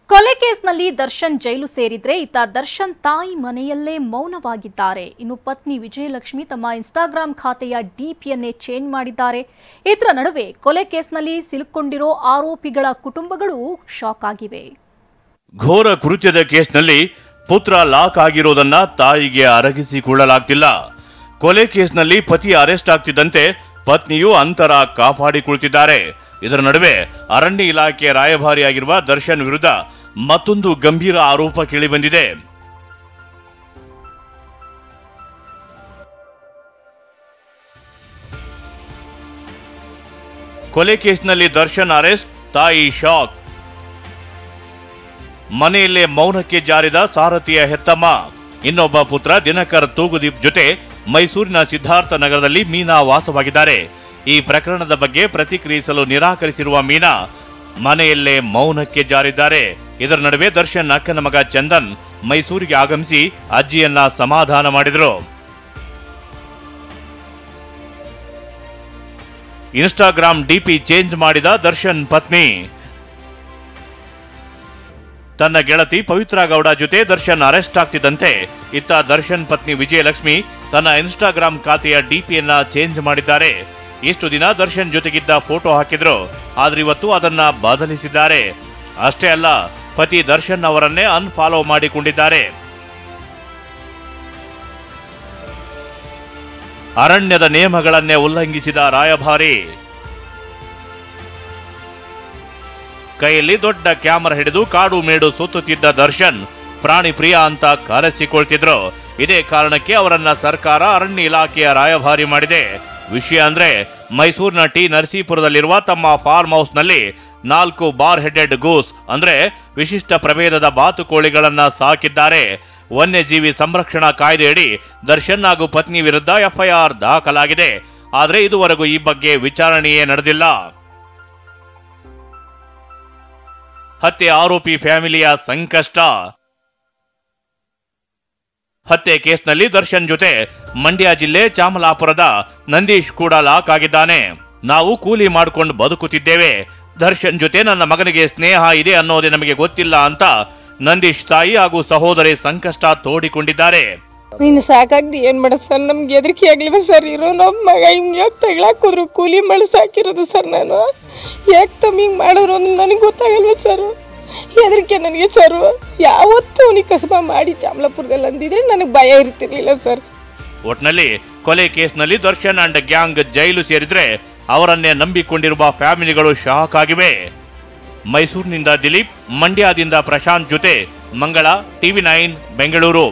ಕೊಲೆ ಕೇಸ್ನಲ್ಲಿ ದರ್ಶನ್ ಜೈಲು ಸೇರಿದ್ರೆ ಇತ್ತ ದರ್ಶನ್ ತಾಯಿ ಮನೆಯಲ್ಲೇ ಮೌನವಾಗಿದ್ದಾರೆ. ಇನ್ನು ಪತ್ನಿ ವಿಜಯಲಕ್ಷ್ಮಿ ತಮ್ಮ ಇನ್ಸ್ಟಾಗ್ರಾಂ ಖಾತೆಯ ಡಿಪಿಯನ್ನೇ ಚೇಂಜ್ ಮಾಡಿದ್ದಾರೆ. ಇದರ ನಡುವೆ ಕೊಲೆ ಕೇಸ್ನಲ್ಲಿ ಸಿಲುಕೊಂಡಿರೋ ಆರೋಪಿಗಳ ಕುಟುಂಬಗಳು ಶಾಕ್ ಆಗಿವೆ. ಘೋರ ಕೃತ್ಯದ ಕೇಸ್ನಲ್ಲಿ ಪುತ್ರ ಲಾಕ್ ಆಗಿರೋದನ್ನ ತಾಯಿಗೆ ಅರಗಿಸಿಕೊಳ್ಳಲಾಗ್ತಿಲ್ಲ. ಕೊಲೆ ಕೇಸ್ನಲ್ಲಿ ಪತಿ ಅರೆಸ್ಟ್ ಆಗ್ತಿದ್ದಂತೆ ಪತ್ನಿಯು ಅಂತರ ಕಾಪಾಡಿಕೊಳ್ತಿದ್ದಾರೆ. ಇದರ ನಡುವೆ ಅರಣ್ಯ ಇಲಾಖೆ ರಾಯಭಾರಿಯಾಗಿರುವ ದರ್ಶನ್ ವಿರುದ್ಧ ಮತ್ತೊಂದು ಗಂಭೀರ ಆರೋಪ ಕೇಳಿಬಂದಿದೆ. ಕೊಲೆ ಕೇಸ್ನಲ್ಲಿ ದರ್ಶನ್ ಅರೆಸ್ಟ್, ತಾಯಿ ಶಾಕ್. ಮನೆಯಲ್ಲೇ ಮೌನಕ್ಕೆ ಜಾರಿದ ಸಾರಥಿಯ ಹೆತ್ತಮ್ಮ. ಇನ್ನೊಬ್ಬ ಪುತ್ರ ದಿನಕರ್ ತೂಗುದೀಪ್ ಜೊತೆ ಮೈಸೂರಿನ ಸಿದ್ಧಾರ್ಥ ನಗರದಲ್ಲಿ ಮೀನಾ ವಾಸವಾಗಿದ್ದಾರೆ. ಈ ಪ್ರಕರಣದ ಬಗ್ಗೆ ಪ್ರತಿಕ್ರಿಯಿಸಲು ನಿರಾಕರಿಸಿರುವ ಮೀನಾ ಮನೆಯಲ್ಲೇ ಮೌನಕ್ಕೆ ಜಾರಿದ್ದಾರೆ. ಇದರ ನಡುವೆ ದರ್ಶನ್ ಅಕ್ಕನ ಮಗ ಚಂದನ್ ಮೈಸೂರಿಗೆ ಆಗಮಿಸಿ ಅಜ್ಜಿಯನ್ನ ಸಮಾಧಾನ ಮಾಡಿದರು. ಇನ್ಸ್ಟಾಗ್ರಾಂ ಡಿಪಿ ಚೇಂಜ್ ಮಾಡಿದ ದರ್ಶನ್ ಪತ್ನಿ. ತನ್ನ ಗೆಳತಿ ಪವಿತ್ರ ಗೌಡ ಜೊತೆ ದರ್ಶನ್ ಅರೆಸ್ಟ್ ಆಗ್ತಿದ್ದಂತೆ ಇತ್ತ ದರ್ಶನ್ ಪತ್ನಿ ವಿಜಯಲಕ್ಷ್ಮಿ ತನ್ನ ಇನ್ಸ್ಟಾಗ್ರಾಂ ಖಾತೆಯ ಡಿಪಿಯನ್ನ ಚೇಂಜ್ ಮಾಡಿದ್ದಾರೆ. ಇಷ್ಟು ದಿನ ದರ್ಶನ್ ಜೊತೆಗಿದ್ದ ಫೋಟೋ ಹಾಕಿದ್ರು, ಆದ್ರೆ ಇವತ್ತು ಅದನ್ನ ಬದಲಿಸಿದ್ದಾರೆ. ಅಷ್ಟೇ ಅಲ್ಲ, ಪತಿ ದರ್ಶನ್ ಅವರನ್ನೇ ಅನ್ಫಾಲೋ ಮಾಡಿಕೊಂಡಿದ್ದಾರೆ. ಅರಣ್ಯದ ನಿಯಮಗಳನ್ನೇ ಉಲ್ಲಂಘಿಸಿದ ರಾಯಭಾರಿ. ಕೈಯಲ್ಲಿ ದೊಡ್ಡ ಕ್ಯಾಮರಾ ಹಿಡಿದು ಕಾಡು ಮೇಡು ಸುತ್ತುತ್ತಿದ್ದ ದರ್ಶನ್ ಪ್ರಾಣಿ ಪ್ರಿಯ ಅಂತ ಕರೆಸಿಕೊಳ್ತಿದ್ರು. ಇದೇ ಕಾರಣಕ್ಕೆ ಅವರನ್ನ ಸರ್ಕಾರ ಅರಣ್ಯ ಇಲಾಖೆಯ ರಾಯಭಾರಿ ಮಾಡಿದೆ. ವಿಷಯ ಅಂದ್ರೆ ಮೈಸೂರಿನ ಟಿ ನರಸೀಪುರದಲ್ಲಿರುವ ತಮ್ಮ ಫಾರ್ಮ್ ಹೌಸ್ ನಲ್ಲಿ 4 ಬಾರ್ ಹೆಡೆಡ್ ಗೂಸ್ ಅಂದ್ರೆ ವಿಶಿಷ್ಟ ಪ್ರಭೇದದ ಬಾತುಕೋಳಿಗಳನ್ನ ಸಾಕಿದ್ದಾರೆ. ವನ್ಯಜೀವಿ ಸಂರಕ್ಷಣಾ ಕಾಯ್ದೆಯಡಿ ದರ್ಶನ್ ಹಾಗೂ ಪತ್ನಿ ವಿರುದ್ಧ ಎಫ್ಐಆರ್ ದಾಖಲಾಗಿದೆ. ಆದ್ರೆ ಇದುವರೆಗೂ ಈ ಬಗ್ಗೆ ವಿಚಾರಣೆಯೇ ನಡೆದಿಲ್ಲ. ಹತ್ಯೆ ಆರೋಪಿ ಫ್ಯಾಮಿಲಿಯ ಸಂಕಷ್ಟ. ಹತ್ಯೆ ಕೇಸ್ನಲ್ಲಿ ದರ್ಶನ್ ಜೊತೆ ಮಂಡ್ಯ ಜಿಲ್ಲೆ ಚಾಮಲಾಪುರದ ನಂದೀಶ್ ಕೂಡ ಲಾಕ್ ಆಗಿದ್ದಾನೆ. ನಾವು ಕೂಲಿ ಮಾಡ್ಕೊಂಡು ಬದುಕುತ್ತಿದ್ದೇವೆ. ದರ್ಶನ್ ಜೊತೆ ನನ್ನ ಮಗನಿಗೆ ಸ್ನೇಹ ಇದೆ ಅನ್ನೋದೇ ನಮಗೆ ಗೊತ್ತಿಲ್ಲ ಅಂತ ನಂದೀಶ್ ತಾಯಿ ಹಾಗೂ ಸಹೋದರಿ ಸಂಕಷ್ಟ ತೋಡಿಕೊಂಡಿದ್ದಾರೆ. ನೀನು ಸಾಕಾಗ್ದಿ ಏನ್ ಮಾಡ ಸರ್, ನಮ್ಗೆ ಹೆದರಿಕೆ ಆಗ್ಲಿವ ಸರ್. ಇರೋ ನಮ್ಮ ಮಗ ಹಿಂಗೆ ಯಾಕೆ ತಗೊಳಕೋದ್ರು, ಕೂಲಿ ಮಾಡಿ ಸಾಕಿರೋದು ಸರ್. ನಾನು ಯಾಕೆ ತಮ್ಮ ಹಿಂಗೆ ಮಾಡೋರು ಅಂದ್ರೆ ನನಗೆ ಗೊತ್ತಾಗಲ್ವ ಸರ್. ಹೆದರಿಕೆ ನನಗೆ ಸರ್. ಯಾವತ್ತೂ ಅವನಿಗೆ ಕಸಬ ಮಾಡಿ ಚಾಮಲಾಪುರದಲ್ಲಿ ಅಂದಿದ್ರೆ ನನಗೆ ಭಯ ಇರ್ತಿರ್ಲಿಲ್ಲ ಸರ್. ಒಟ್ನಲ್ಲಿ ಕೊಲೆ ಕೇಸ್ನಲ್ಲಿ ದರ್ಶನ್ ಅಂಡ್ ಗ್ಯಾಂಗ್ ಜೈಲು ಸೇರಿದ್ರೆ ಅವರನ್ನೇ ನಂಬಿಕೊಂಡಿರುವ ಫ್ಯಾಮಿಲಿಗಳು ಶಾಕ್ ಆಗಿವೆ. ಮೈಸೂರಿನಿಂದ ದಿಲೀಪ್, ಮಂಡ್ಯದಿಂದ ಪ್ರಶಾಂತ್ ಜೊತೆ ಮಂಗಳ, ಟಿವಿ9 ಬೆಂಗಳೂರು.